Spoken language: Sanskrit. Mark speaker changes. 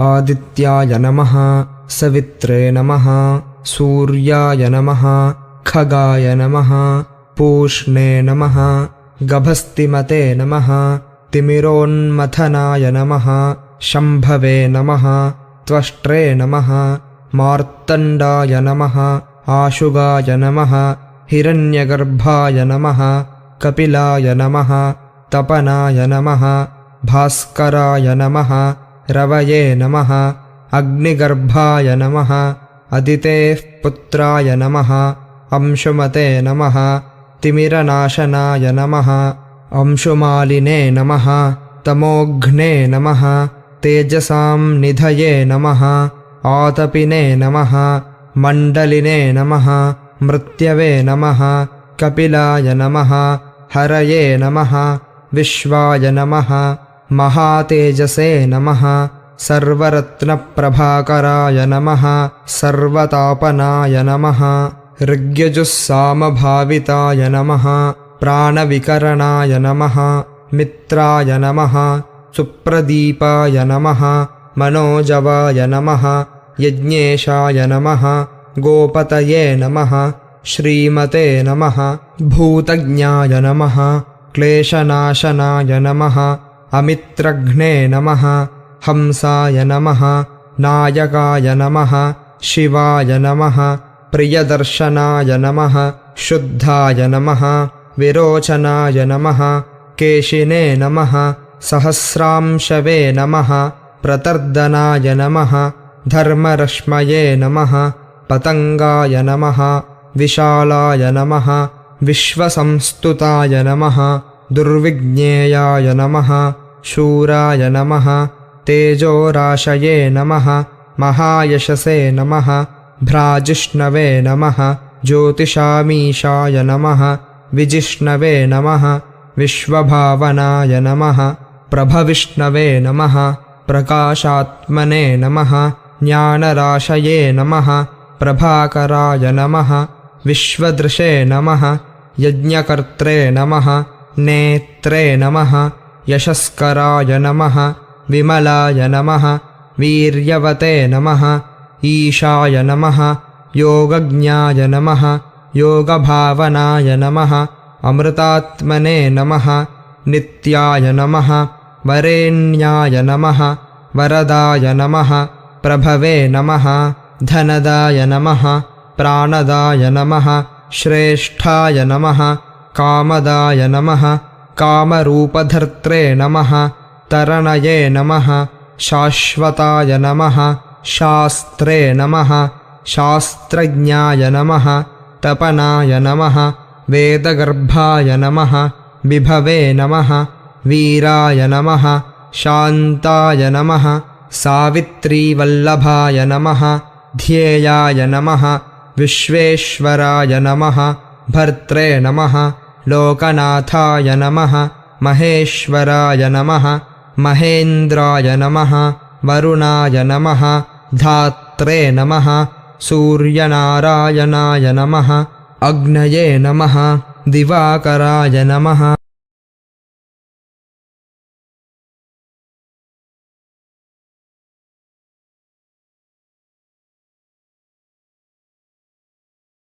Speaker 1: आदित्याय नमः सवित्रे नमः सूर्याय नमः खगाय नमः पूष्णे नमः गभस्तिमते नमः तिमिरोन्मथनाय नमः शम्भवे नमः त्वष्ट्रे नमः मार्तण्डाय नमः आशुगाय नमः हिरण्यगर्भाय नमः कपिलाय नमः तपनाय नमः भास्कराय नमः रवये नमः अग्निगर्भाय नमः अदितेः पुत्राय नमः अंशुमते नमः तिमिरनाशनाय नमः अंशुमालिने नमः तमोघ्ने नमः तेजसां निधये नमः आतपिने नमः मण्डलिने नमः मृत्यवे नमः कपिलाय नमः हरये नमः विश्वाय नमः महातेजसे नमः सर्वरत्नप्रभाकराय नमः सर्वतापनाय नमः ऋग्यजुस्सामभाविताय नमः प्राणविकरणाय नमः मित्राय नमः सुप्रदीपाय नमः मनोजवाय नमः यज्ञेशाय नमः गोपतये नमः श्रीमते नमः भूतज्ञाय नमः क्लेशनाशनाय नमः अमित्रघ्ने नमः हंसाय नमः नायकाय नमः शिवाय नमः प्रियदर्शनाय नमः शुद्धाय नमः विरोचनाय नमः केशिने नमः सहस्रांशवे नमः प्रतर्दनाय नमः धर्मरश्मये नमः पतंगाय नमः विशालाय नमः विश्वसंस्तुताय नमः दुर्विज्ञेयाय नमः शूराय नमः तेजोराशये नमः महायशसे नमः भ्राजिष्णवे नमः ज्योतिषामीशाय नमः विजिष्णवे नमः विश्वभावनाय नमः प्रभविष्णवे नमः प्रकाशात्मने नमः ज्ञानराशये नमः प्रभाकराय नमः विश्वदृशे नमः यज्ञकर्त्रे नमः नेत्रे नमः यशस्कराय नमः विमलाय नमः वीर्यवते नमः ईशाय नमः योगज्ञाय नमः योगभावनाय नमः अमृतात्मने नमः नित्याय नमः वरेण्याय नमः वरदाय नमः प्रभवे नमः धनदाय नमः प्राणदाय नमः श्रेष्ठाय नमः कामदाय नमः कामरूपधर्त्रे नमः तरणये नमः शाश्वताय नमः शास्त्रे नमः शास्त्रज्ञाय नमः तपनाय नमः वेदगर्भाय नमः विभवे नमः वीराय नमः शान्ताय नमः सावित्रीवल्लभाय नमः ध्येयाय नमः विश्वेश्वराय नमः भर्त्रे नमः लोकनाथाय नमः महेश्वराय नमः महेन्द्राय नमः वरुणाय नमः धात्रे नमः सूर्यनारायणाय नमः अग्नये नमः दिवाकराय नमः।